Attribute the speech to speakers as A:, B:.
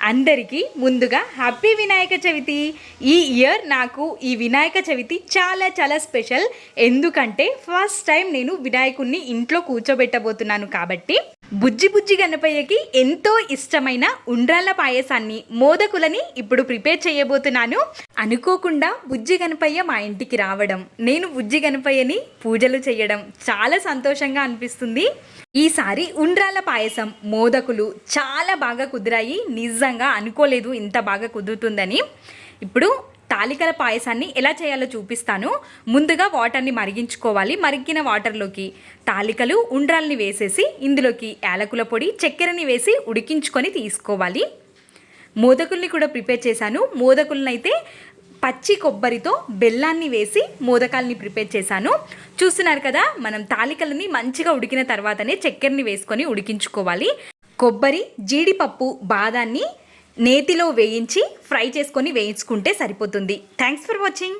A: అందరికీ ముందుగా హ్యాపీ వినాయక చవితి. ఈ ఇయర్ నాకు ఈ వినాయక చవితి చాలా చాలా స్పెషల్. ఎందుకంటే ఫస్ట్ టైం నేను వినాయకుడిని ఇంట్లో కూర్చోబెట్టబోతున్నాను కాబట్టి బుజ్జి బుజ్జి గణపయ్యకి ఎంతో ఇష్టమైన ఉండ్రాళ్ళ పాయసాన్ని, మోదకులని ఇప్పుడు ప్రిపేర్ చేయబోతున్నాను. అనుకోకుండా బుజ్జి గణపయ్య మా ఇంటికి రావడం, నేను బుజ్జి గణపయ్యని పూజలు చేయడం చాలా సంతోషంగా అనిపిస్తుంది. ఈసారి ఉండ్రాళ్ళ పాయసం, మోదకులు చాలా బాగా కుదిరాయి. నిజంగా అనుకోలేదు ఇంత బాగా కుదురుతుందని. ఇప్పుడు తాలికల పాయసాన్ని ఎలా చేయాలో చూపిస్తాను. ముందుగా వాటర్ని మరిగించుకోవాలి. మరిగిన వాటర్లోకి తాలికలు, ఉండ్రాల్ని వేసేసి ఇందులోకి యాలకుల పొడి, చక్కెరని వేసి ఉడికించుకొని తీసుకోవాలి. మోదకుల్ని కూడా ప్రిపేర్ చేశాను. మోదకులను అయితే పచ్చి కొబ్బరితో బెల్లాన్ని వేసి మోదకాల్ని ప్రిపేర్ చేశాను. చూస్తున్నారు కదా, మనం తాలికలని మంచిగా ఉడికిన తర్వాతనే చక్కెరని వేసుకొని ఉడికించుకోవాలి. కొబ్బరి, జీడిపప్పు, బాదాన్ని నేతిలో వేయించి ఫ్రై చేసుకొని వేయించుకుంటే సరిపోతుంది. Thanks for watching.